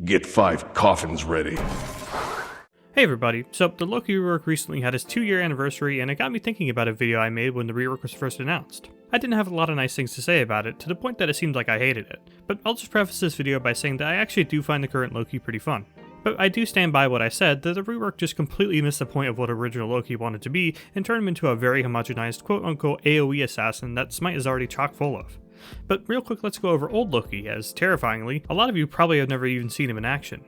Get 5 coffins ready. Hey everybody, so the Loki rework recently had its 2-year anniversary and it got me thinking about a video I made when the rework was first announced. I didn't have a lot of nice things to say about it, to the point that it seemed like I hated it, but I'll just preface this video by saying that I actually do find the current Loki pretty fun. But I do stand by what I said, that the rework just completely missed the point of what original Loki wanted to be and turned him into a very homogenized quote-unquote AoE assassin that Smite is already chock full of. But real quick, let's go over old Loki, as terrifyingly, a lot of you probably have never even seen him in action.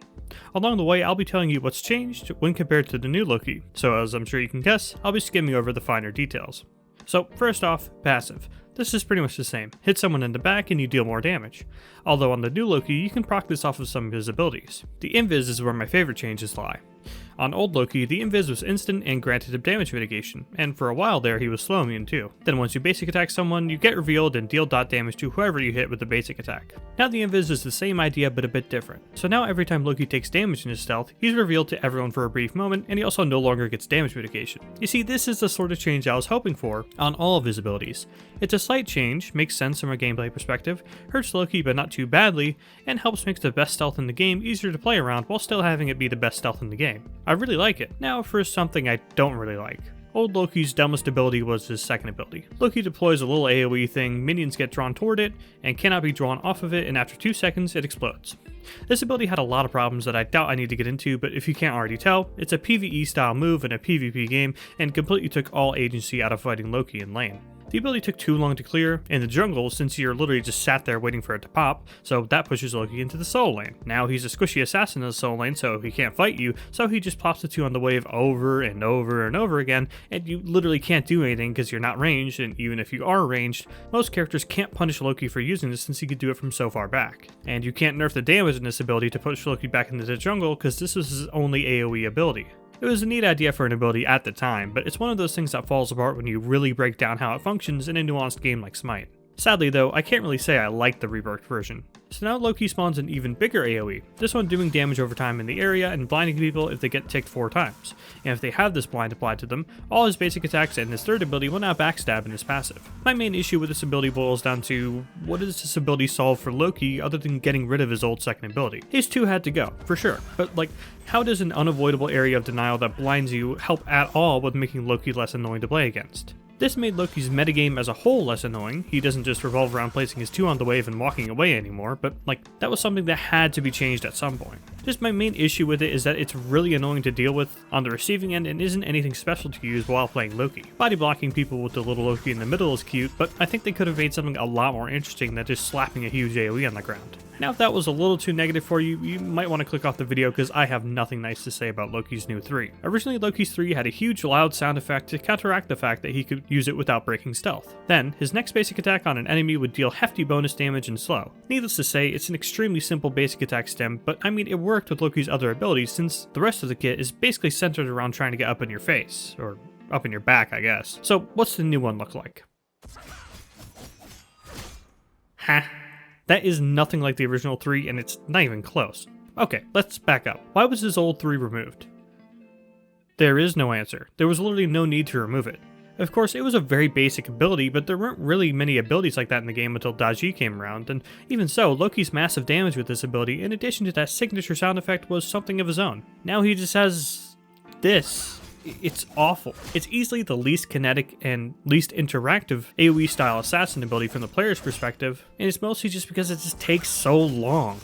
Along the way, I'll be telling you what's changed when compared to the new Loki, so as I'm sure you can guess, I'll be skimming over the finer details. So first off, passive. This is pretty much the same. Hit someone in the back and you deal more damage. Although on the new Loki, you can proc this off of some of his abilities. The invis is where my favorite changes lie. On old Loki, the invis was instant and granted him damage mitigation, and for a while there he was slow immune too. Then once you basic attack someone, you get revealed and deal dot damage to whoever you hit with the basic attack. Now the invis is the same idea but a bit different. So now every time Loki takes damage in his stealth, he's revealed to everyone for a brief moment, and he also no longer gets damage mitigation. You see, this is the sort of change I was hoping for on all of his abilities. It's a slight change, makes sense from a gameplay perspective, hurts Loki but not too badly, and helps make the best stealth in the game easier to play around while still having it be the best stealth in the game. I really like it. Now for something I don't really like. Old Loki's dumbest ability was his second ability. Loki deploys a little AoE thing, minions get drawn toward it, and cannot be drawn off of it, and after 2 seconds it explodes. This ability had a lot of problems that I doubt I need to get into, but if you can't already tell, it's a PvE style move in a PvP game, and completely took all agency out of fighting Loki in lane. The ability took too long to clear in the jungle since you're literally just sat there waiting for it to pop, so that pushes Loki into the solo lane. Now he's a squishy assassin in the solo lane, so he can't fight you, so he just pops the 2 on the wave over and over and over again, and you literally can't do anything because you're not ranged, and even if you are ranged, most characters can't punish Loki for using this since he could do it from so far back. And you can't nerf the damage in this ability to push Loki back into the jungle because this was his only AoE ability. It was a neat idea for an ability at the time, but it's one of those things that falls apart when you really break down how it functions in a nuanced game like Smite. Sadly though, I can't really say I like the reworked version. So now Loki spawns an even bigger AoE, this one doing damage over time in the area and blinding people if they get ticked 4 times. And if they have this blind applied to them, all his basic attacks and his third ability will now backstab in his passive. My main issue with this ability boils down to, what does this ability solve for Loki other than getting rid of his old second ability? His 2 had to go, for sure, but like, how does an unavoidable area of denial that blinds you help at all with making Loki less annoying to play against? This made Loki's metagame as a whole less annoying. He doesn't just revolve around placing his 2 on the wave and walking away anymore, but like, that was something that had to be changed at some point. Just my main issue with it is that it's really annoying to deal with on the receiving end and isn't anything special to use while playing Loki. Body blocking people with the little Loki in the middle is cute, but I think they could have made something a lot more interesting than just slapping a huge AoE on the ground. Now if that was a little too negative for you, you might want to click off the video because I have nothing nice to say about Loki's new 3. Originally Loki's 3 had a huge loud sound effect to counteract the fact that he could use it without breaking stealth. Then, his next basic attack on an enemy would deal hefty bonus damage and slow. Needless to say, it's an extremely simple basic attack stem, but I mean it worked with Loki's other abilities since the rest of the kit is basically centered around trying to get up in your face, or up in your back I guess. So what's the new one look like? Ha! That is nothing like the original 3 and it's not even close. Okay, let's back up. Why was his old 3 removed? There is no answer. There was literally no need to remove it. Of course, it was a very basic ability, but there weren't really many abilities like that in the game until Daji came around, and even so, Loki's massive damage with this ability, in addition to that signature sound effect, was something of his own. Now he just has this. It's awful. It's easily the least kinetic and least interactive AoE style assassin ability from the player's perspective, and it's mostly just because it just takes so long.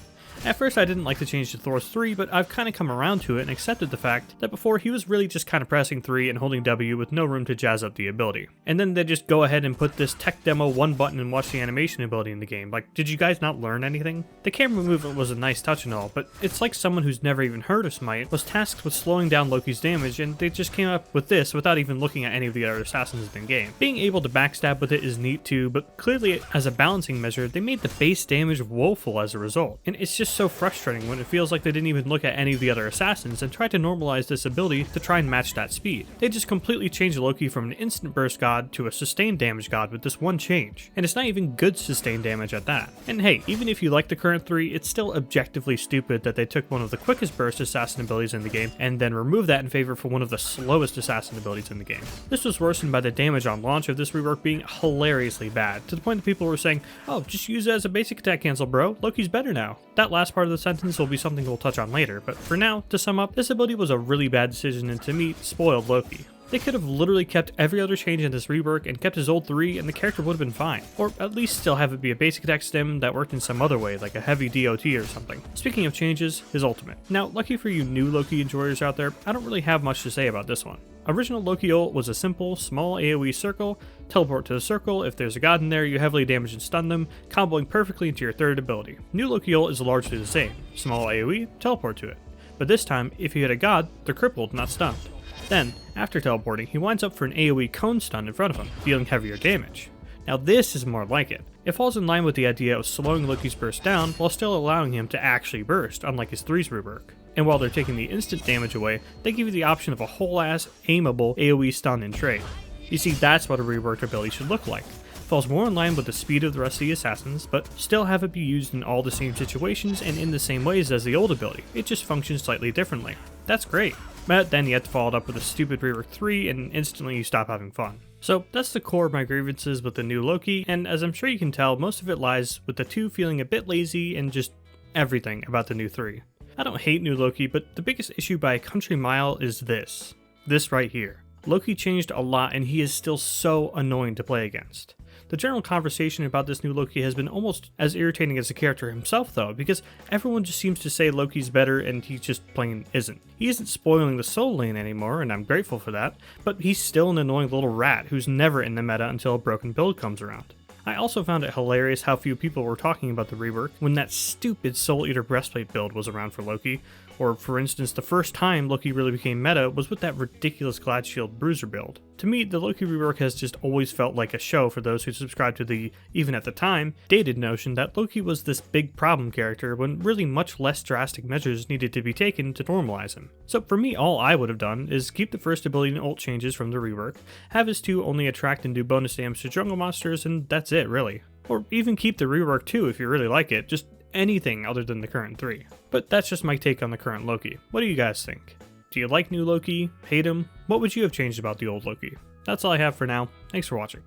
At first I didn't like the change to Thor's 3, but I've kind of come around to it and accepted the fact that before he was really just kind of pressing 3 and holding W with no room to jazz up the ability. And then they just go ahead and put this tech demo 1 button and watch the animation ability in the game. Like, did you guys not learn anything? The camera movement was a nice touch and all, but it's like someone who's never even heard of Smite was tasked with slowing down Loki's damage and they just came up with this without even looking at any of the other assassins in the game. Being able to backstab with it is neat too, but clearly as a balancing measure, they made the base damage woeful as a result. And it's just so frustrating when it feels like they didn't even look at any of the other assassins and tried to normalize this ability to try and match that speed. They just completely changed Loki from an instant burst god to a sustained damage god with this one change. And it's not even good sustained damage at that. And hey, even if you like the current 3, it's still objectively stupid that they took one of the quickest burst assassin abilities in the game and then removed that in favor for one of the slowest assassin abilities in the game. This was worsened by the damage on launch of this rework being hilariously bad, to the point that people were saying, oh, just use it as a basic attack cancel bro, Loki's better now. That last last part of the sentence will be something we'll touch on later, but for now, to sum up, this ability was a really bad decision and to me, spoiled Loki. They could have literally kept every other change in this rework and kept his old 3 and the character would have been fine. Or at least still have it be a basic attack stim that worked in some other way, like a heavy DOT or something. Speaking of changes, his ultimate. Now, lucky for you new Loki enjoyers out there, I don't really have much to say about this one. Original Loki ult was a simple, small AoE circle, teleport to the circle, if there's a god in there you heavily damage and stun them, comboing perfectly into your third ability. New Loki ult is largely the same, small AoE, teleport to it. But this time, if you hit a god, they're crippled, not stunned. Then, after teleporting, he winds up for an AoE cone stun in front of him, dealing heavier damage. Now this is more like it. It falls in line with the idea of slowing Loki's burst down while still allowing him to actually burst, unlike his 3's rework. And while they're taking the instant damage away, they give you the option of a whole ass, aimable AoE stun in trade. You see, that's what a reworked ability should look like. Falls more in line with the speed of the rest of the assassins, but still have it be used in all the same situations and in the same ways as the old ability, it just functions slightly differently. That's great. But then you have to follow it up with a stupid rework 3 and instantly you stop having fun. So that's the core of my grievances with the new Loki, and as I'm sure you can tell, most of it lies with the 2 feeling a bit lazy and just everything about the new 3. I don't hate new Loki, but the biggest issue by a country mile is this right here. Loki changed a lot and he is still so annoying to play against. The general conversation about this new Loki has been almost as irritating as the character himself though, because everyone just seems to say Loki's better and he just plain isn't. He isn't spoiling the soul lane anymore, and I'm grateful for that, but he's still an annoying little rat who's never in the meta until a broken build comes around. I also found it hilarious how few people were talking about the rework when that stupid Soul Eater breastplate build was around for Loki, or for instance the first time Loki really became meta was with that ridiculous Glad Shield Bruiser build. To me, the Loki rework has just always felt like a show for those who subscribe to the, even at the time, dated notion that Loki was this big problem character when really much less drastic measures needed to be taken to normalize him. So for me, all I would have done is keep the first ability and ult changes from the rework, have his 2 only attract and do bonus damage to jungle monsters, and that's it really. Or even keep the rework 2 if you really like it, just anything other than the current 3. But that's just my take on the current Loki. What do you guys think? Do you like new Loki? Hate him? What would you have changed about the old Loki? That's all I have for now. Thanks for watching.